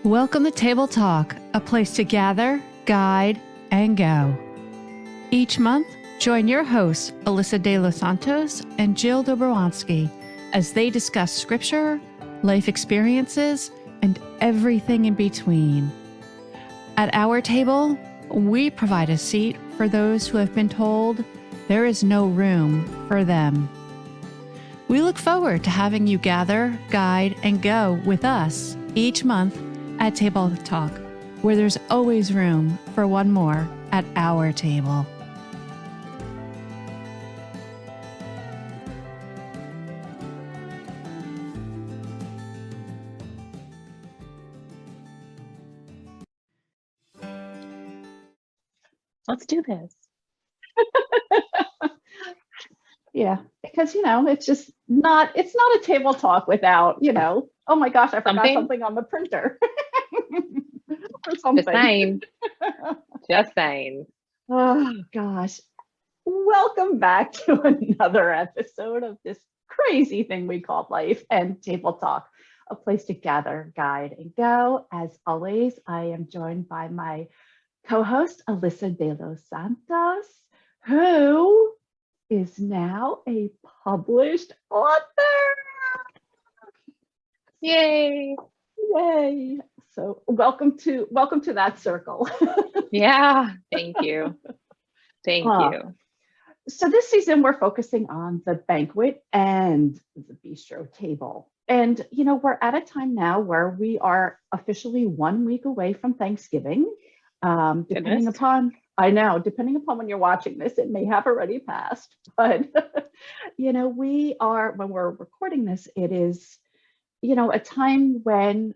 Welcome to Table Talk, a place to gather, guide, and go. Each month, join your hosts, Alyssa DeLosSantos and Jill Dobrowansky, as they discuss scripture, life experiences, and everything in between. At our table, we provide a seat for those who have been told there is no room for them. We look forward to having you gather, guide, and go with us each month at Table Talk, where there's always room for one more at our table. Let's do this. Yeah, because it's just not, it's not a table talk without, oh my gosh, I forgot something on the printer. Or something. Just saying. Oh gosh. Welcome back to another episode of this crazy thing we call life and Table Talk, a place to gather, guide, and go. As always, I am joined by my co-host, Alyssa DeLosSantos, who is now a published author. Yay. Yay. So welcome to that circle. Yeah, thank you. Thank you. So this season we're focusing on the banquet and the bistro table. And we're at a time now where we are officially 1 week away from Thanksgiving. Depending upon when you're watching this, it may have already passed. But we are, when we're recording this, it is a time when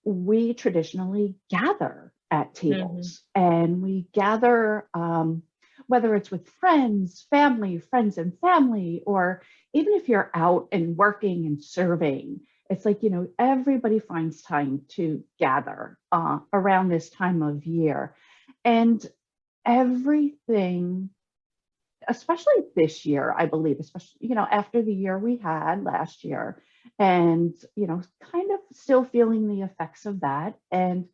we traditionally gather at tables, and we gather, whether it's with friends and family, or even if you're out and working and serving, it's like, everybody finds time to gather around this time of year. And everything, especially this year, I believe, especially, after the year we had last year, and, kind of still feeling the effects of that. And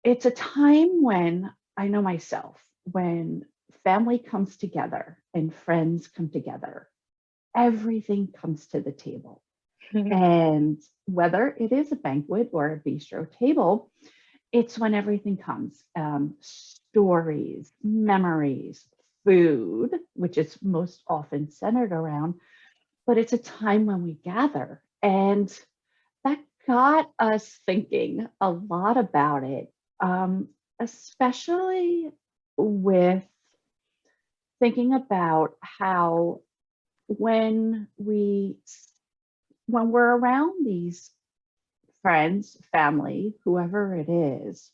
it's a time when I know myself, when family comes together and friends come together, everything comes to the table. And whether it is a banquet or a bistro table, it's when everything comes. Stories, memories, food, which is most often centered around, but it's a time when we gather. And that got us thinking a lot about it, especially with thinking about how when we're around these friends, family, whoever it is,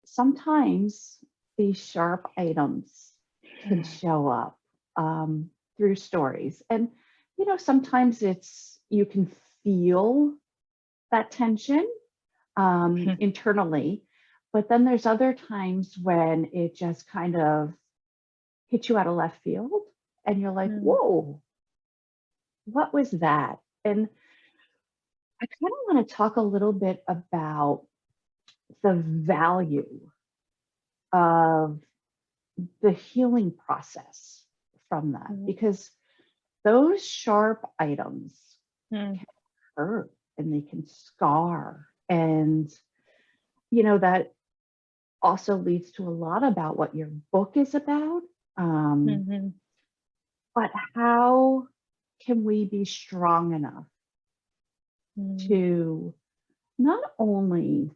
sometimes these sharp items can show up through stories. And, sometimes you can feel that tension internally, but then there's other times when it just kind of hits you out of left field and you're like, whoa, what was that? And I kind of want to talk a little bit about the value of the healing process from that, because those sharp items can hurt and they can scar. And, that also leads to a lot about what your book is about. But how can we be strong enough to not only,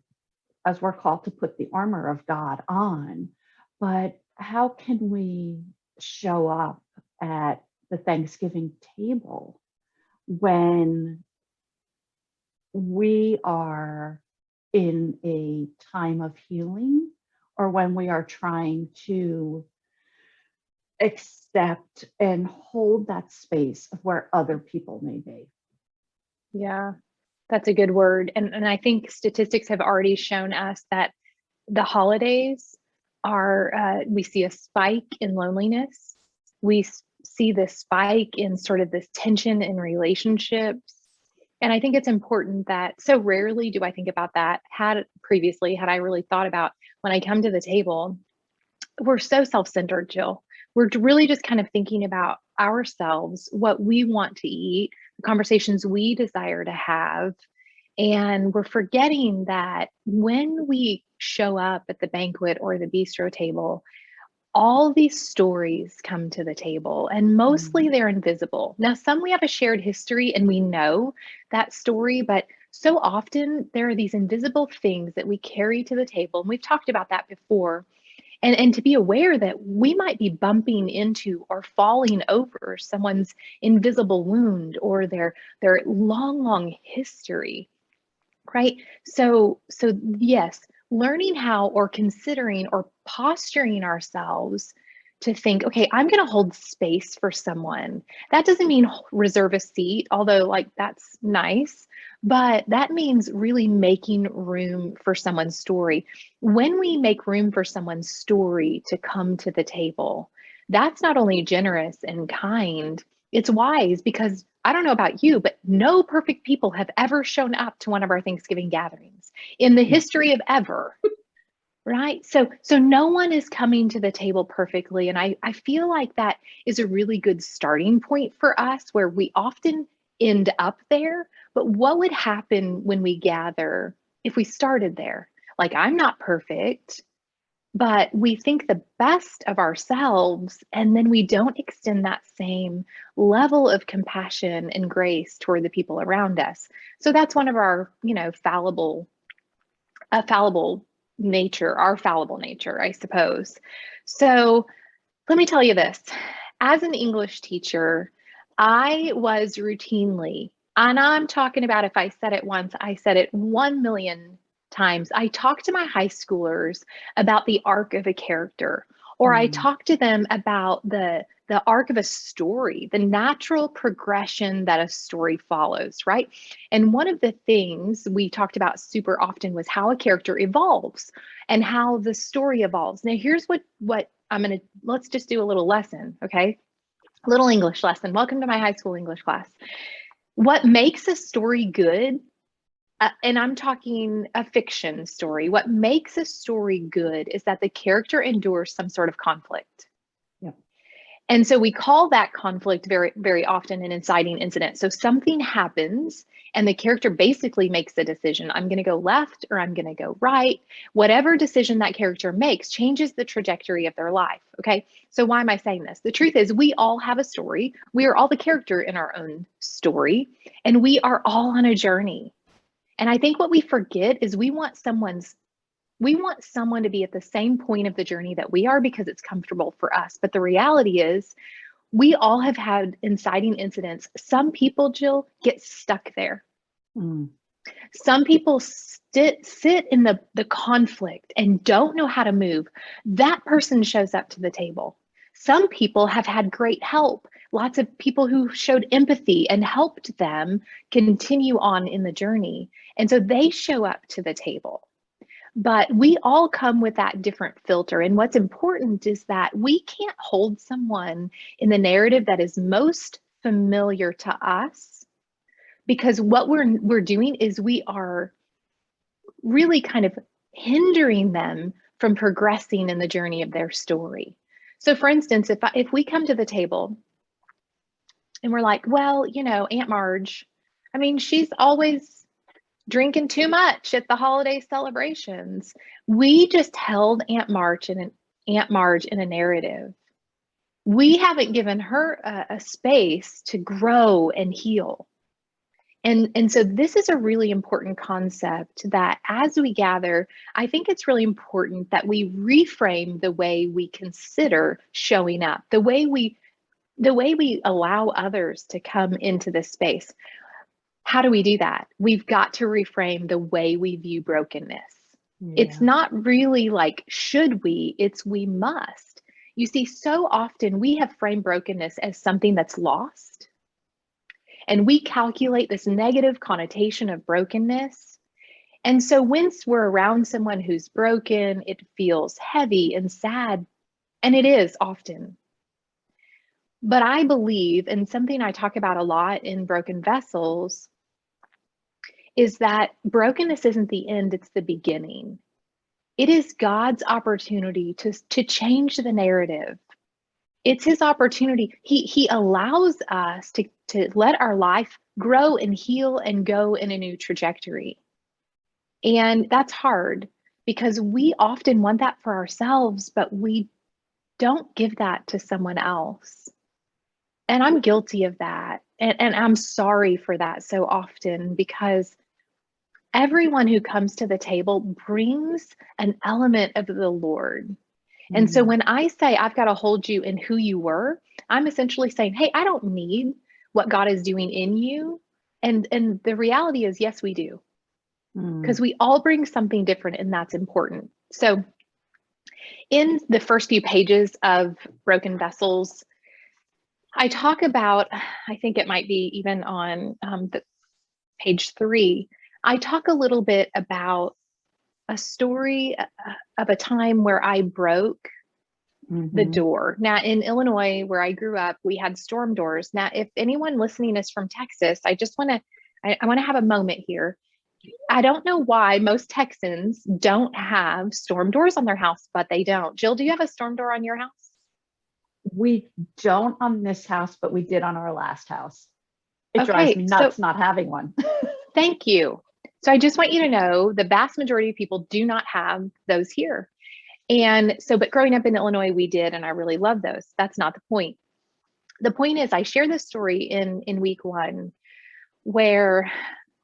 as we're called, to put the armor of God on, but how can we show up at the Thanksgiving table when we are in a time of healing, or when we are trying to accept and hold that space of where other people may be? Yeah, that's a good word. And I think statistics have already shown us that the holidays are, we see a spike in loneliness. We see this spike in sort of this tension in relationships. And I think it's important that so rarely do I think about that. Had I really thought about when I come to the table, we're so self-centered, Jill. We're really just kind of thinking about ourselves, what we want to eat, the conversations we desire to have. And we're forgetting that when we show up at the banquet or the bistro table, all these stories come to the table, and mostly they're invisible. Now, some we have a shared history and we know that story, but so often there are these invisible things that we carry to the table. And we've talked about that before. And to be aware that we might be bumping into or falling over someone's invisible wound or their long history, right? So yes, learning how or considering or posturing ourselves to think, okay, I'm going to hold space for someone. That doesn't mean reserve a seat, although like that's nice, but that means really making room for someone's story. When we make room for someone's story to come to the table, that's not only generous and kind, it's wise, because I don't know about you, but no perfect people have ever shown up to one of our Thanksgiving gatherings in the history of ever. Right? So no one is coming to the table perfectly. And I feel like that is a really good starting point for us, where we often end up there. But what would happen when we gather if we started there? Like, I'm not perfect, but we think the best of ourselves, and then we don't extend that same level of compassion and grace toward the people around us. So that's one of our, fallible nature, our fallible nature, I suppose. So let me tell you this. As an English teacher, I was routinely, and I'm talking about if I said it once, I said it 1 million times. I talked to my high schoolers about the arc of a character, or I talked to them about the arc of a story, the natural progression that a story follows, right? And one of the things we talked about super often was how a character evolves and how the story evolves. Now, here's what let's just do a little lesson, okay? A little English lesson. Welcome to my high school English class. What makes a story good, and I'm talking a fiction story, what makes a story good is that the character endures some sort of conflict. And so we call that conflict very, very often an inciting incident. So something happens and the character basically makes a decision. I'm going to go left or I'm going to go right. Whatever decision that character makes changes the trajectory of their life. Okay. So why am I saying this? The truth is, we all have a story. We are all the character in our own story, and we are all on a journey. And I think what we forget is we want someone to be at the same point of the journey that we are because it's comfortable for us. But the reality is, we all have had inciting incidents. Some people, Jill, get stuck there. Some people sit in the conflict and don't know how to move. That person shows up to the table. Some people have had great help. Lots of people who showed empathy and helped them continue on in the journey. And so they show up to the table. But we all come with that different filter. And what's important is that we can't hold someone in the narrative that is most familiar to us, because what we're doing is we are really kind of hindering them from progressing in the journey of their story. So for instance, if we come to the table and we're like, well, Aunt Marge, I mean, she's always drinking too much at the holiday celebrations. We just held Aunt Marge in a narrative. We haven't given her a space to grow and heal. And so this is a really important concept that as we gather, I think it's really important that we reframe the way we consider showing up, the way we allow others to come into this space. How do we do that? We've got to reframe the way we view brokenness. It's not really like, should we? It's we must. You see, so often we have framed brokenness as something that's lost. And we calculate this negative connotation of brokenness. And so once we're around someone who's broken, it feels heavy and sad. And it is often. But I believe, and something I talk about a lot in Broken Vessels, is that brokenness isn't the end, it's the beginning. It is God's opportunity to change the narrative. It's his opportunity. He allows us to let our life grow and heal and go in a new trajectory. And that's hard because we often want that for ourselves, but we don't give that to someone else. And I'm guilty of that. And I'm sorry for that so often, because everyone who comes to the table brings an element of the Lord. And so when I say I've got to hold you in who you were, I'm essentially saying, hey, I don't need what God is doing in you. And the reality is, yes, we do. Because we all bring something different, and that's important. So in the first few pages of Broken Vessels, I talk about, I think it might be even on the page 3, I talk a little bit about a story of a time where I broke the door. Now, in Illinois, where I grew up, we had storm doors. Now, if anyone listening is from Texas, I want to have a moment here. I don't know why most Texans don't have storm doors on their house, but they don't. Jill, do you have a storm door on your house? We don't on this house, but we did on our last house. It drives me nuts not having one. Thank you. So I just want you to know the vast majority of people do not have those here. And so, but growing up in Illinois, we did, and I really love those. That's not the point. The point is, I share this story in week 1 where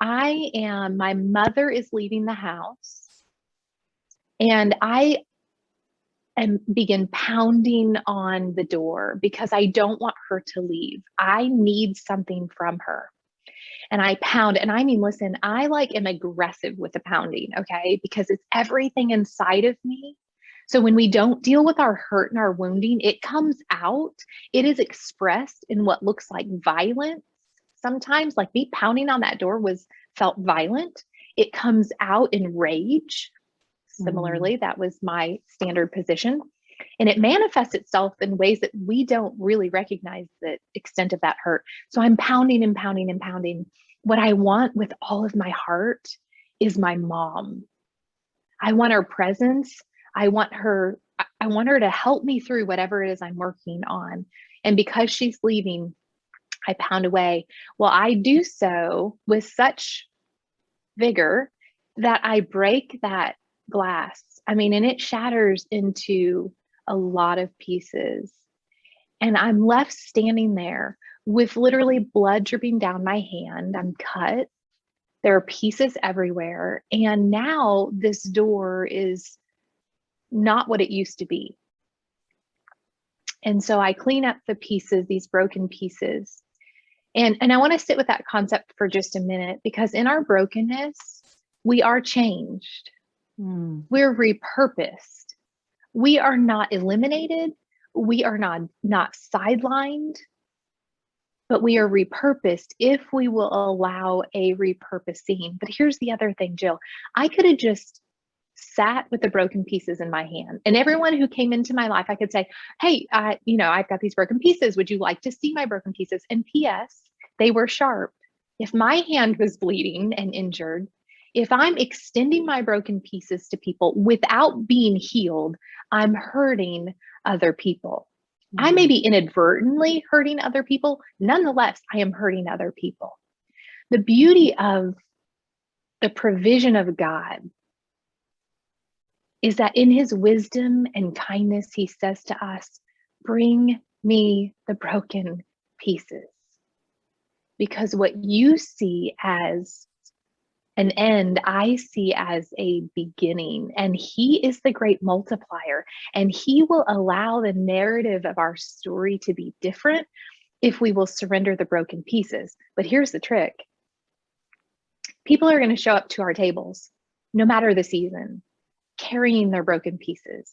my mother is leaving the house, and I begin pounding on the door because I don't want her to leave. I need something from her. And I pound, and I mean, listen, I am aggressive with the pounding, okay? Because it's everything inside of me. So when we don't deal with our hurt and our wounding, it comes out. It is expressed in what looks like violence. Sometimes, like me pounding on that door felt violent. It comes out in rage. Similarly, that was my standard position. And it manifests itself in ways that we don't really recognize the extent of that hurt. So I'm pounding and pounding and pounding. What I want with all of my heart is my mom. I want her presence. I want her to help me through whatever it is I'm working on. And because she's leaving, I pound away. Well, I do so with such vigor that I break that glass. I mean, and it shatters into a lot of pieces. And I'm left standing there with literally blood dripping down my hand. I'm cut. There are pieces everywhere. And now this door is not what it used to be. And so I clean up the pieces, these broken pieces. And I want to sit with that concept for just a minute, because in our brokenness, we are changed. We're repurposed. We are not eliminated. We are not sidelined, but we are repurposed if we will allow a repurposing. But here's the other thing, Jill. I could have just sat with the broken pieces in my hand, and everyone who came into my life, I could say, hey, I've got these broken pieces. Would you like to see my broken pieces? And P.S., they were sharp. If my hand was bleeding and injured, if I'm extending my broken pieces to people without being healed, I'm hurting other people. I may be inadvertently hurting other people. Nonetheless, I am hurting other people. The beauty of the provision of God is that in his wisdom and kindness, he says to us, bring me the broken pieces. Because what you see as an end, I see as a beginning. And he is the great multiplier. And he will allow the narrative of our story to be different if we will surrender the broken pieces. But here's the trick. People are going to show up to our tables, no matter the season, carrying their broken pieces.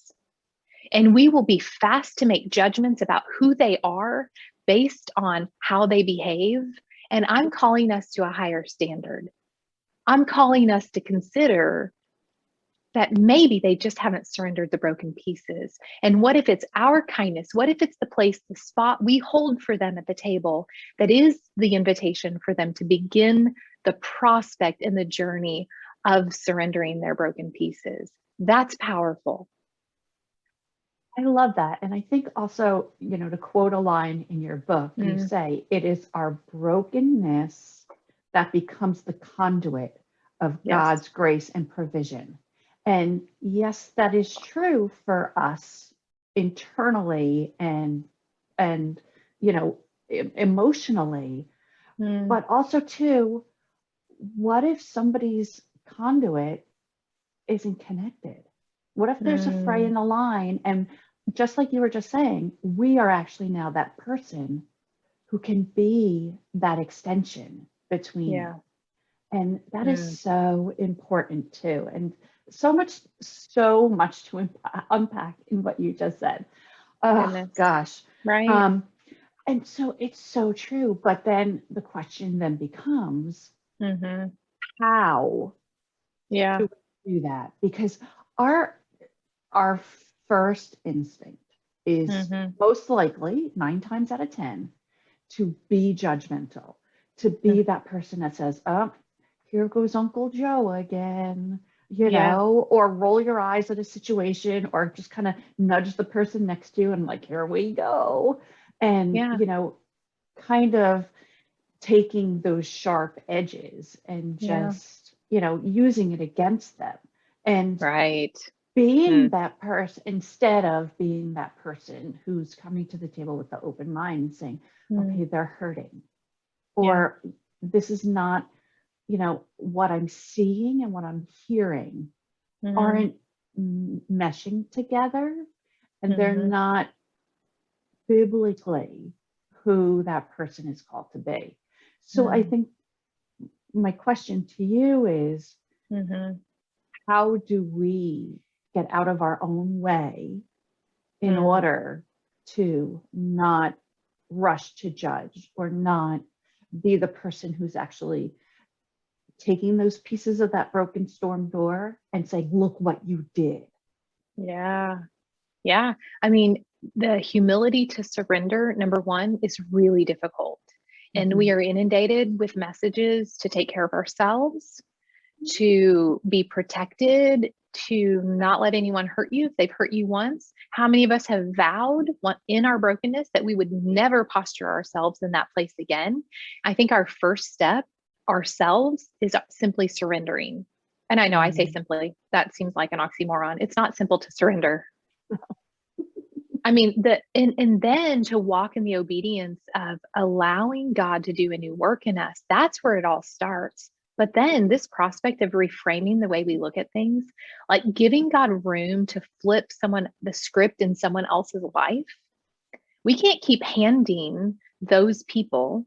And we will be fast to make judgments about who they are based on how they behave. And I'm calling us to a higher standard. I'm calling us to consider that maybe they just haven't surrendered the broken pieces. And what if it's our kindness? What if it's the place, the spot we hold for them at the table that is the invitation for them to begin the prospect and the journey of surrendering their broken pieces? That's powerful. I love that. And I think also, to quote a line in your book, you say, it is our brokenness that becomes the conduit of God's grace and provision. And yes, that is true for us internally and emotionally, but also too, what if somebody's conduit isn't connected? What if there's a fray in the line? And just like you were just saying, we are actually now that person who can be that extension between them. And that is so important too. And so much to unpack in what you just said. Oh, gosh. Right. And so it's so true. But then the question then becomes, how do we do that? Because our first instinct is most likely 9 times out of 10 to be judgmental, to be that person that says, oh, here goes Uncle Joe again, or roll your eyes at a situation or just kind of nudge the person next to you and like, here we go. And, kind of taking those sharp edges and just, using it against them. And being that person instead of being that person who's coming to the table with the open mind and saying, okay, they're hurting, or this is not, what I'm seeing and what I'm hearing aren't meshing together, and they're not biblically who that person is called to be. So I think my question to you is, how do we get out of our own way in order to not rush to judge or not be the person who's actually taking those pieces of that broken storm door and saying, look what you did? Yeah. I mean, the humility to surrender, number one, is really difficult. And we are inundated with messages to take care of ourselves, to be protected, to not let anyone hurt you if they've hurt you once. How many of us have vowed in our brokenness that we would never posture ourselves in that place again? I think our first step ourselves is simply surrendering. And I know I say simply, that seems like an oxymoron. It's not simple to surrender. I mean, and then to walk in the obedience of allowing God to do a new work in us. That's where it all starts. But then this prospect of reframing the way we look at things, like giving God room to flip the script in someone else's life. We can't keep handing those people,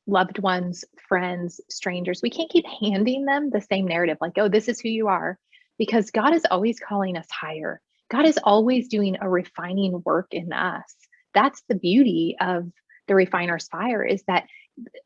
loved ones, friends, strangers, we can't keep handing them the same narrative, like, oh, this is who you are, because God is always calling us higher. God is always doing a refining work in us. That's the beauty of the refiner's fire, is that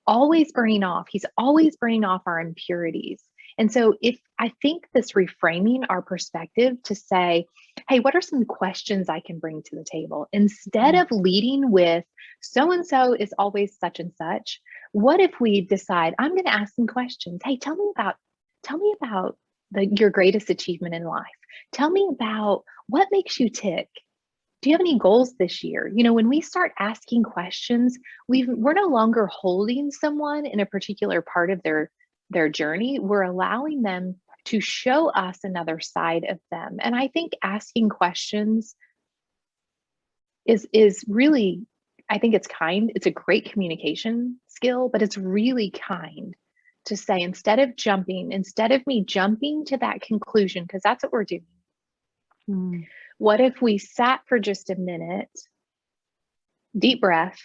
always burning off. He's always burning off our impurities. And so I think this reframing our perspective to say, hey, what are some questions I can bring to the table? Instead of leading with so-and-so is always such and such, what if we decide, I'm going to ask some questions. Hey, tell me about your greatest achievement in life. Tell me about what makes you tick. Do you have any goals this year? When we start asking questions, we're no longer holding someone in a particular part of their journey. We're allowing them to show us another side of them. And I think asking questions is really, I think it's kind. It's a great communication skill, but it's really kind to say, instead of me jumping to that conclusion, because that's what we're doing. What if we sat for just a minute, deep breath,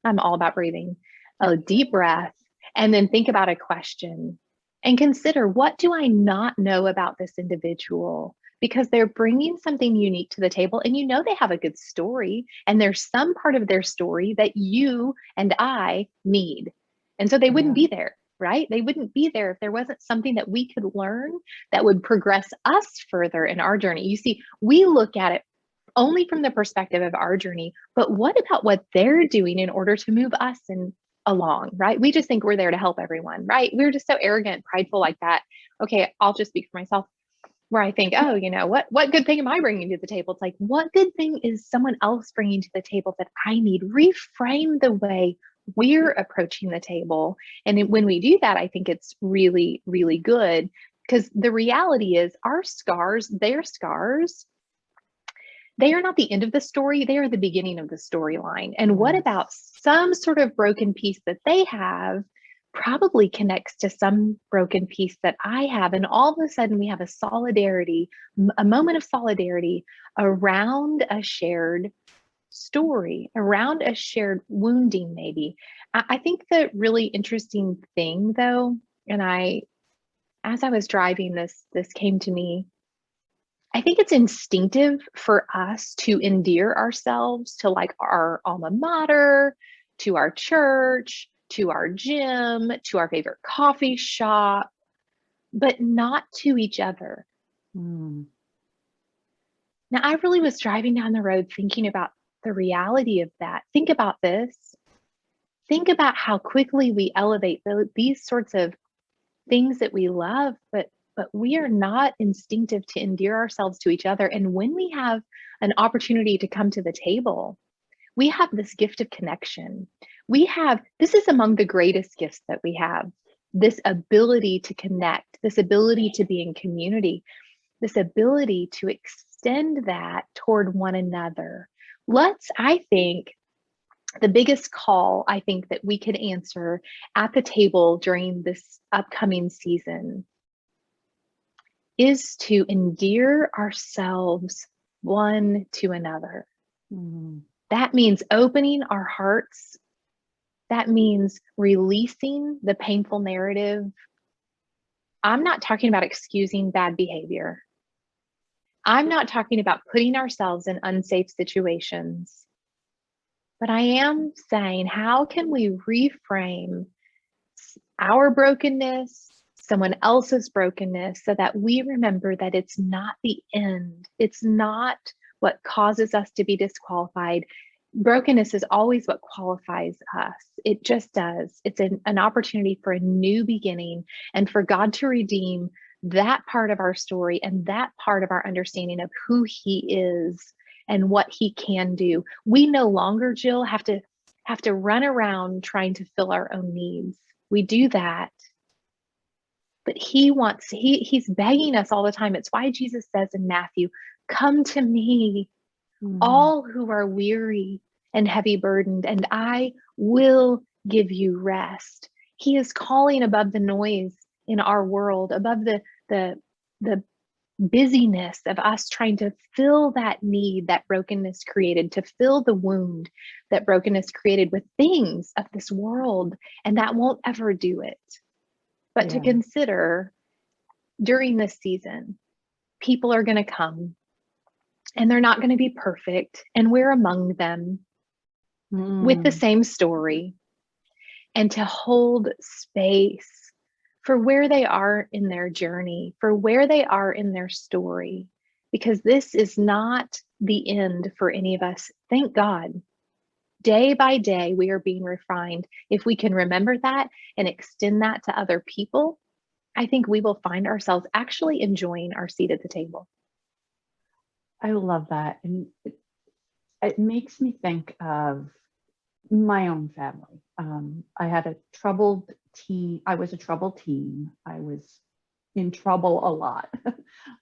I'm all about breathing, a deep breath, and then think about a question and consider, what do I not know about this individual? Because they're bringing something unique to the table, and they have a good story, and there's some part of their story that you and I need. And so they wouldn't be there right? They wouldn't be there if there wasn't something that we could learn that would progress us further in our journey. You see, we look at it only from the perspective of our journey, but what about what they're doing in order to move us along, right? We just think we're there to help everyone, right? We're just so arrogant, prideful like that. Okay, I'll just speak for myself, where I think, oh, what good thing am I bringing to the table? It's like, what good thing is someone else bringing to the table that I need? Reframe the way we're approaching the table. And when we do that, I think it's really, really good, because the reality is our scars, their scars, they are not the end of the story. They are the beginning of the storyline. And what about some sort of broken piece that they have probably connects to some broken piece that I have. And all of a sudden we have a solidarity, a moment of solidarity around a shared story, around a shared wounding, maybe. I think the really interesting thing though, and as I was driving this came to me, I think it's instinctive for us to endear ourselves to like our alma mater, to our church, to our gym, to our favorite coffee shop, but not to each other. Mm. Now, I really was driving down the road thinking about the reality of that. Think about this. Think about how quickly we elevate these sorts of things that we love, but we are not instinctive to endear ourselves to each other. And when we have an opportunity to come to the table, we have this gift of connection. This is among the greatest gifts that we have, this ability to connect, this ability to be in community, this ability to extend that toward one another. I think, the biggest call I think that we could answer at the table during this upcoming season is to endear ourselves one to another. Mm. That means opening our hearts. That means releasing the painful narrative. I'm not talking about excusing bad behavior. I'm not talking about putting ourselves in unsafe situations. But I am saying, how can we reframe our brokenness, someone else's brokenness, so that we remember that it's not the end. It's not what causes us to be disqualified. Brokenness is always what qualifies us. It just does. It's an opportunity for a new beginning and for God to redeem that part of our story and that part of our understanding of who He is and what He can do. We no longer, Jill, have to run around trying to fill our own needs. We do that. But He's begging us all the time. It's why Jesus says in Matthew, "Come to me, all who are weary and heavy burdened, and I will give you rest." He is calling above the noise in our world, above the busyness of us trying to fill that need that brokenness created, to fill the wound that brokenness created with things of this world, and that won't ever do it. But to consider during this season, people are going to come and they're not going to be perfect, and we're among them with the same story, and to hold space for where they are in their journey, for where they are in their story, because this is not the end for any of us. Thank God. Day by day, we are being refined. If we can remember that and extend that to other people, I think we will find ourselves actually enjoying our seat at the table. I love that. And it makes me think of my own family. I had a troubled teen. I was a troubled teen. I was in trouble a lot,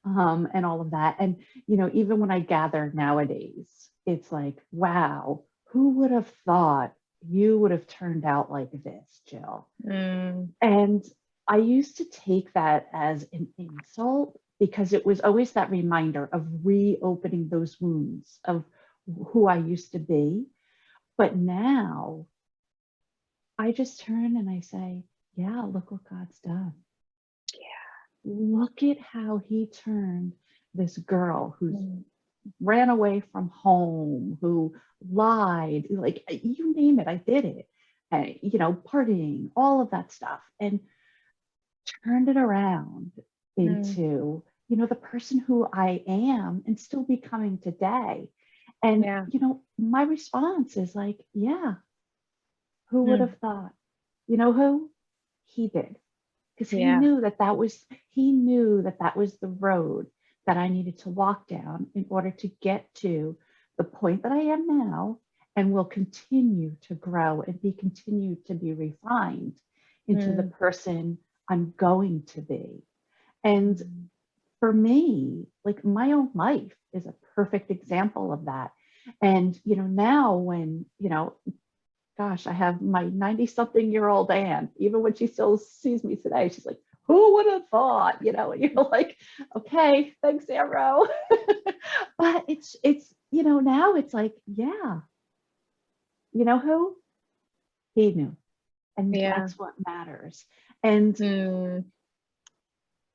and all of that. And, even when I gather nowadays, it's like, wow, who would have thought you would have turned out like this, Jill? And I used to take that as an insult, because it was always that reminder of reopening those wounds of who I used to be. But now I just turn and I say, yeah, look what God's done. Yeah. Look at how He turned this girl who ran away from home, who lied, like, you name it, I did it. and, partying, all of that stuff, and turned it around into, the person who I am and still becoming today. And, Yeah. My response is like, yeah, who would have thought? You know who? He did. Because he Yeah. knew that that was the road that I needed to walk down in order to get to the point that I am now, and will continue to grow and continue to be refined into the person I'm going to be. And for me, like, my own life is a perfect example of that. And, now when, gosh, I have my 90-something-year-old aunt, even when she still sees me today, she's like, who would have thought, and you're like, okay, thanks, Arrow. But it's, now it's like, yeah, you know who? He knew. And Yeah. that's what matters. And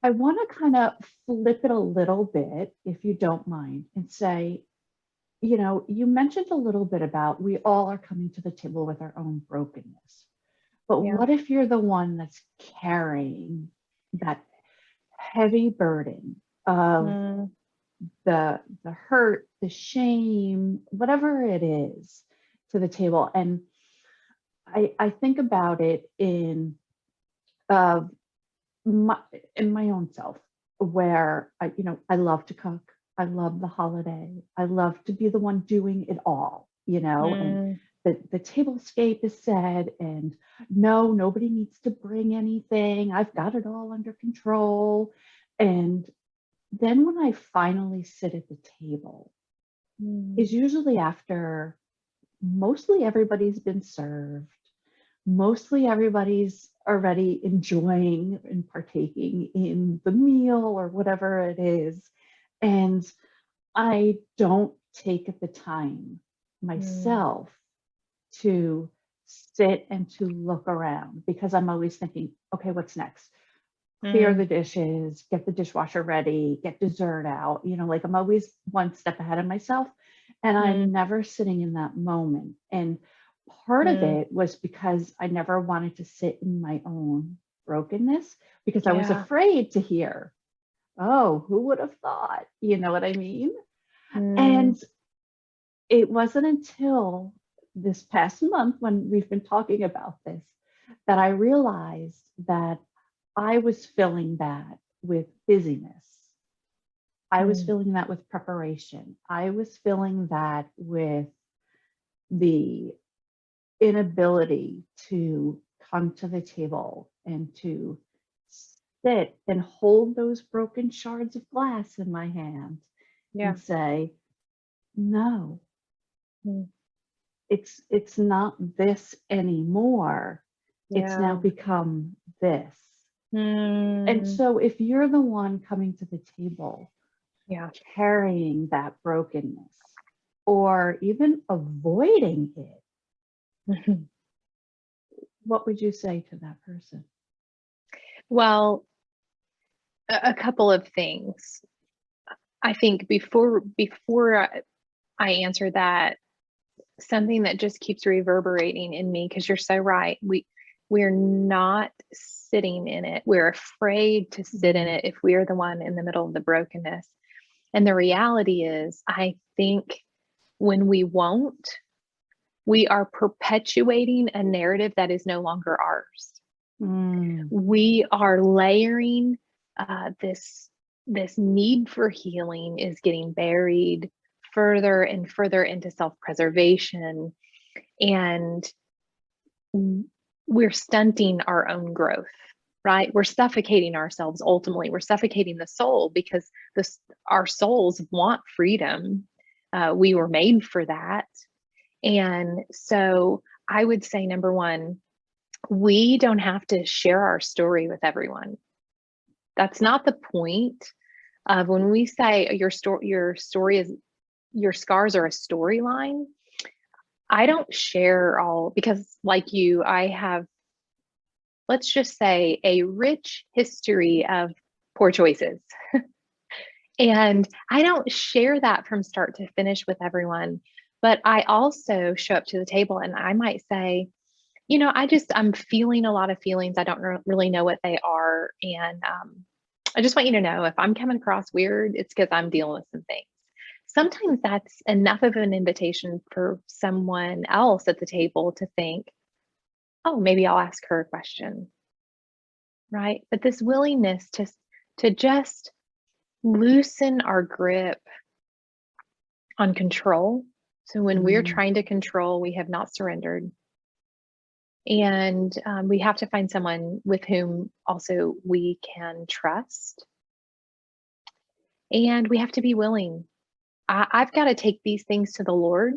I want to kind of flip it a little bit, if you don't mind, and say, you mentioned a little bit about we all are coming to the table with our own brokenness. But Yeah. what if you're the one that's carrying that heavy burden of the hurt, the shame, whatever it is, to the table? And I think about it in my own self, where I love to cook. I love the holiday. I love to be the one doing it all, and the tablescape is set, and no, nobody needs to bring anything. I've got it all under control. And then when I finally sit at the table, is usually after mostly everybody's been served. Mostly everybody's already enjoying and partaking in the meal or whatever it is. And I don't take the time myself to sit and to look around, because I'm always thinking, okay, what's next? Clear the dishes, get the dishwasher ready, get dessert out. Like, I'm always one step ahead of myself, and I'm never sitting in that moment. And part of it was because I never wanted to sit in my own brokenness, because I was afraid to hear, oh, who would have thought? You know what I mean? And it wasn't until this past month, when we've been talking about this, that I realized that I was filling that with busyness. I was filling that with preparation. I was filling that with the inability to come to the table and to sit and hold those broken shards of glass in my hand and say, no, it's not this anymore. It's now become this. And so if you're the one coming to the table, carrying that brokenness, or even avoiding it, what would you say to that person? Well, a couple of things. I think before I answer that, something that just keeps reverberating in me, because you're so right. We're not sitting in it. We're afraid to sit in it if we are the one in the middle of the brokenness. And the reality is, I think when we won't, we are perpetuating a narrative that is no longer ours. We are layering this need for healing is getting buried further and further into self-preservation, and we're stunting our own growth, right? We're suffocating ourselves. Ultimately, we're suffocating the soul, because our souls want freedom. We were made for that. And so I would say, number one, we don't have to share our story with everyone. That's not the point of when we say your story is, your scars are a storyline. I don't share all, because like you, I have, let's just say, a rich history of poor choices. And I don't share that from start to finish with everyone. But I also show up to the table and I might say, I'm feeling a lot of feelings. I don't really know what they are. And I just want you to know, if I'm coming across weird, it's because I'm dealing with some things. Sometimes that's enough of an invitation for someone else at the table to think, oh, maybe I'll ask her a question, right? But this willingness to just loosen our grip on control. So when we're trying to control, we have not surrendered. And we have to find someone with whom also we can trust. And we have to be willing. I've got to take these things to the Lord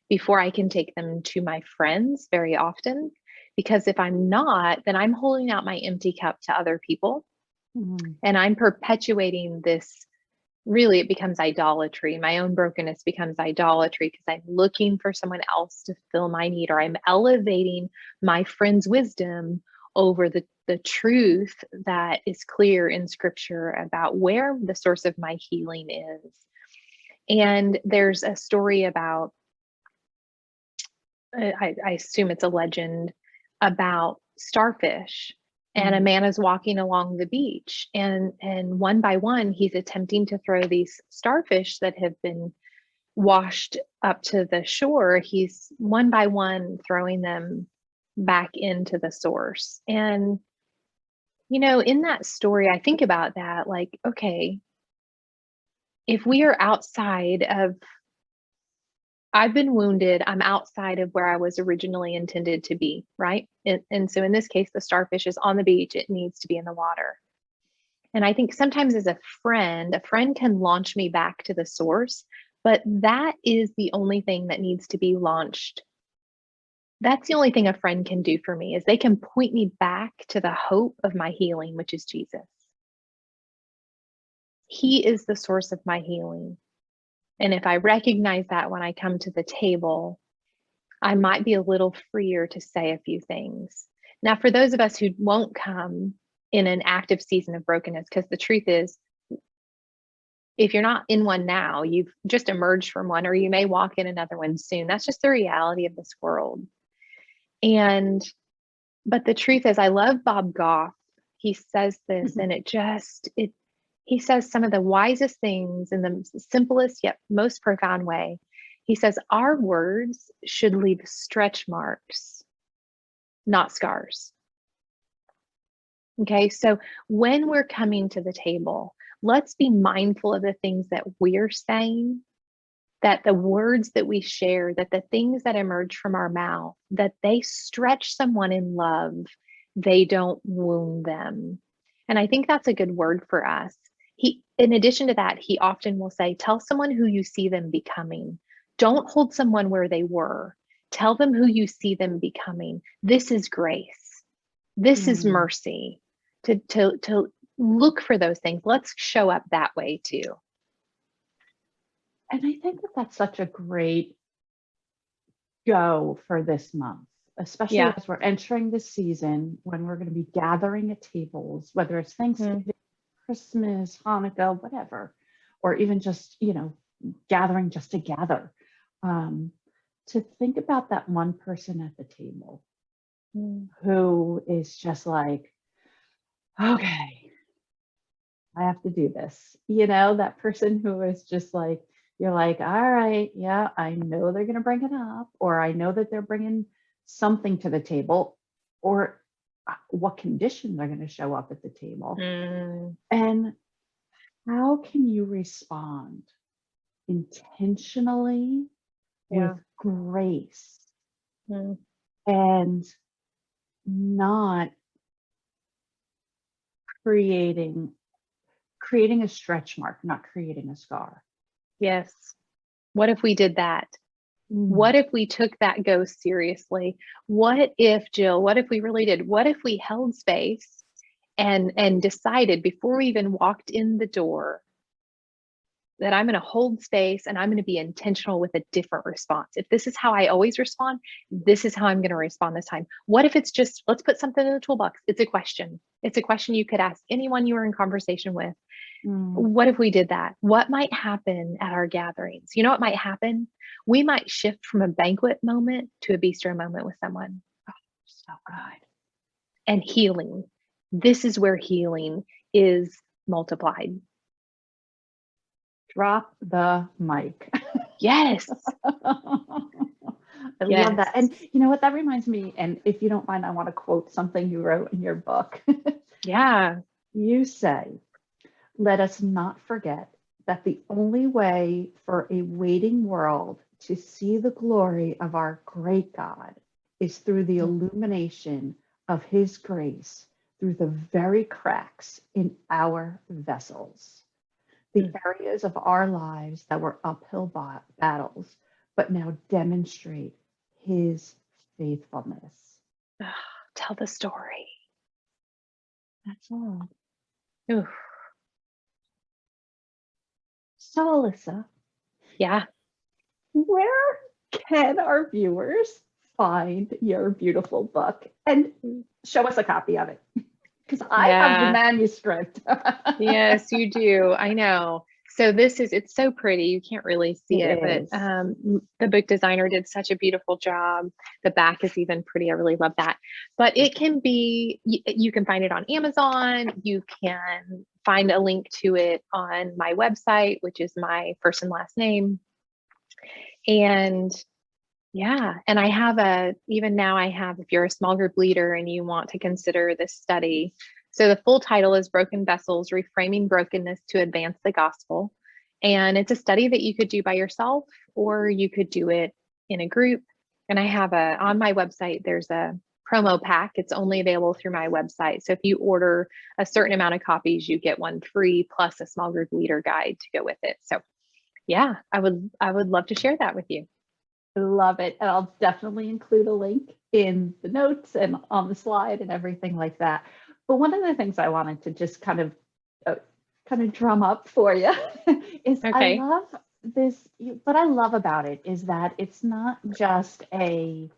before I can take them to my friends very often. Because if I'm not, then I'm holding out my empty cup to other people. And I'm perpetuating this. Really, it becomes idolatry. My own brokenness becomes idolatry because I'm looking for someone else to fill my need, or I'm elevating my friend's wisdom over the truth that is clear in scripture about where the source of my healing is. And there's a story about, I assume it's a legend, about starfish. And a man is walking along the beach, and one by one, he's attempting to throw these starfish that have been washed up to the shore. He's one by one throwing them back into the source. And, in that story, I think about that, like, okay, if we are outside of, I've been wounded, I'm outside of where I was originally intended to be, right? And so in this case, the starfish is on the beach, it needs to be in the water. And I think sometimes as a friend can launch me back to the source, but that is the only thing that needs to be launched. That's the only thing a friend can do for me, is they can point me back to the hope of my healing, which is Jesus. He is the source of my healing. And if I recognize that when I come to the table, I might be a little freer to say a few things. Now, for those of us who won't come in an active season of brokenness, because the truth is, if you're not in one now, you've just emerged from one, or you may walk in another one soon. That's just the reality of this world. But the truth is, I love Bob Goff. He says this, and he says some of the wisest things in the simplest yet most profound way. He says, our words should leave stretch marks, not scars. Okay, so when we're coming to the table, let's be mindful of the things that we're saying, that the words that we share, that the things that emerge from our mouth, that they stretch someone in love, they don't wound them. And I think that's a good word for us. In addition to that, he often will say, tell someone who you see them becoming. Don't hold someone where they were. Tell them who you see them becoming. This is grace. This is mercy. To look for those things. Let's show up that way too. And I think that that's such a great go for this month, especially as we're entering the season when we're going to be gathering at tables, whether it's Thanksgiving, Christmas, Hanukkah, whatever, or even just, gathering just to gather, to think about that one person at the table who is just like, okay, I have to do this. That person who is just like, you're like, all right, yeah, I know they're going to bring it up, or I know that they're bringing something to the table, or what condition they're going to show up at the table. And how can you respond intentionally with grace and not creating a stretch mark, not creating a scar? Yes. What if we did that? What if we took that ghost seriously? What if we really did? What if we held space and decided before we even walked in the door that I'm going to hold space and I'm going to be intentional with a different response? If this is how I always respond, this is how I'm going to respond this time. What if it's just, let's put something in the toolbox? It's a question. It's a question you could ask anyone you were in conversation with. What if we did that? What might happen at our gatherings? You know what might happen? We might shift from a banquet moment to a bistro moment with someone. So good. And healing. This is where healing is multiplied. Drop the mic. Yes. I love that. And you know what? That reminds me, and if you don't mind, I want to quote something you wrote in your book. Yeah. You say, let us not forget that the only way for a waiting world to see the glory of our great God is through the illumination of his grace through the very cracks in our vessels. The areas of our lives that were uphill battles, but now demonstrate his faithfulness. Tell the story. That's all. Ooh. So, Alyssa, Yeah. where can our viewers find your beautiful book? And show us a copy of it, because I have the manuscript. Yes, you do. I know. So it's so pretty. You can't really see it, but the book designer did such a beautiful job. The back is even pretty. I really love that. But it can be, you can find it on Amazon. You can find a link to it on my website, which is my first and last name. And yeah, and even now I have, if you're a small group leader and you want to consider this study, so the full title is Broken Vessels, Reframing Brokenness to Advance the Gospel. And it's a study that you could do by yourself, or you could do it in a group. And I have on my website, there's a promo pack. It's only available through my website. So if you order a certain amount of copies, you get one free plus a small group leader guide to go with it. So yeah, I would love to share that with you. I love it. And I'll definitely include a link in the notes and on the slide and everything like that. But one of the things I wanted to just kind of drum up for you is I love this. What I love about it is that it's not just a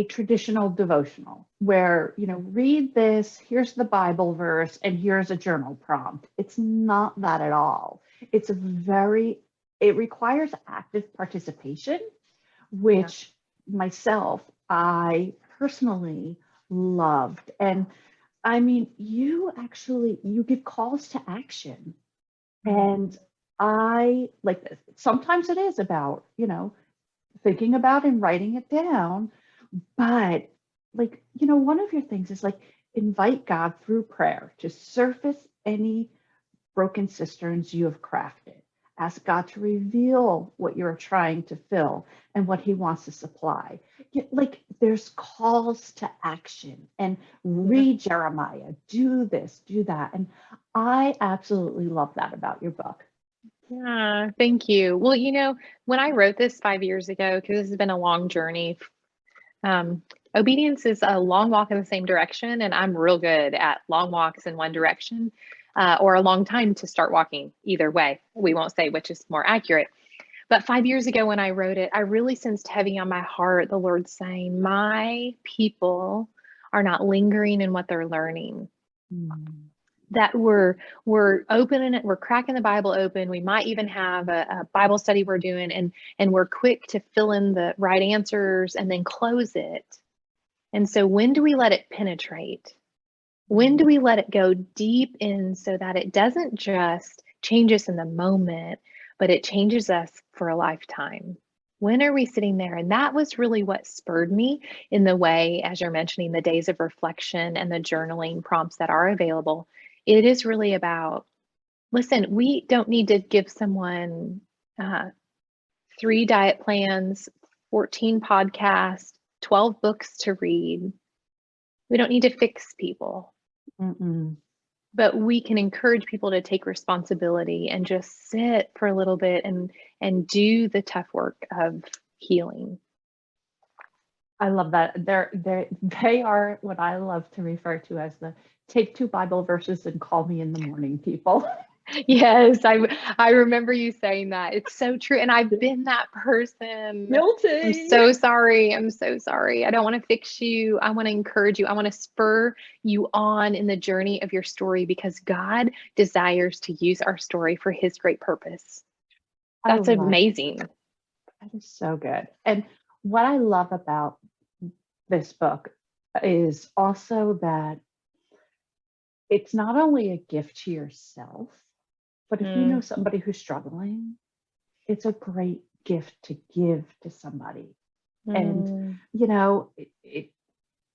traditional devotional where, read this, here's the Bible verse, and here's a journal prompt. It's not that at all. It requires active participation, which myself, I personally loved. And I mean, you give calls to action. And I like this. Sometimes it is about, thinking about and writing it down. But one of your things is invite God through prayer to surface any broken cisterns you have crafted. Ask God to reveal what you're trying to fill and what he wants to supply. There's calls to action, and read Jeremiah, do this, do that. And I absolutely love that about your book. Yeah, thank you. Well, when I wrote this 5 years ago, because this has been a long journey, obedience is a long walk in the same direction. And I'm real good at long walks in one direction. Or a long time to start walking either way. We won't say which is more accurate. But 5 years ago when I wrote it, I really sensed heavy on my heart, the Lord saying, my people are not lingering in what they're learning. That we're opening it, we're cracking the Bible open. We might even have a Bible study we're doing, and we're quick to fill in the right answers and then close it. And so when do we let it penetrate? When do we let it go deep in so that it doesn't just change us in the moment, but it changes us for a lifetime? When are we sitting there? And that was really what spurred me in the way, as you're mentioning, the days of reflection and the journaling prompts that are available. It is really about, listen, we don't need to give someone 3 diet plans, 14 podcasts, 12 books to read. We don't need to fix people. But we can encourage people to take responsibility and just sit for a little bit and do the tough work of healing. I love that. They are what I love to refer to as the take 2 Bible verses and call me in the morning people. Yes, I remember you saying that. It's so true. And I've been that person. Guilty. I'm so sorry. I'm so sorry. I don't want to fix you. I want to encourage you. I want to spur you on in the journey of your story, because God desires to use our story for his great purpose. That's amazing. That is so good. And what I love about this book is also that it's not only a gift to yourself, but if you know somebody who's struggling, it's a great gift to give to somebody. And, you know,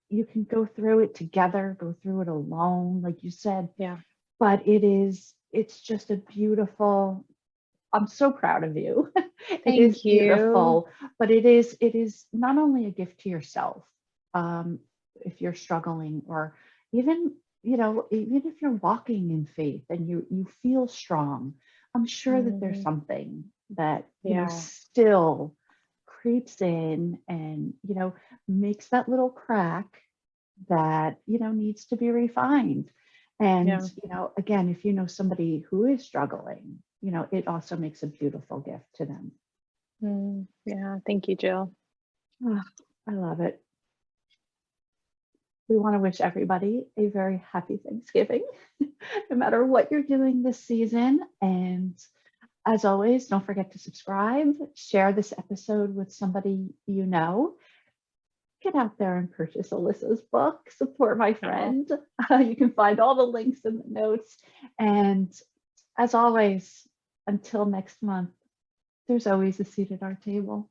you can go through it together, go through it alone, like you said. Yeah. But it's just a beautiful, I'm so proud of you. It is Thank you. beautiful, but it is not only a gift to yourself, if you're struggling, or even, you know, even if you're walking in faith and you feel strong, I'm sure that there's something that, you know, still creeps in and, you know, makes that little crack that, you know, needs to be refined. And, you know, again, if you know somebody who is struggling, you know, it also makes a beautiful gift to them. Yeah. Thank you, Jill. Oh, I love it. We want to wish everybody a very happy Thanksgiving, no matter what you're doing this season. And as always, don't forget to subscribe, share this episode with somebody you know. Get out there and purchase Alyssa's book, support my friend. You can find all the links in the notes. And as always, until next month, there's always a seat at our table.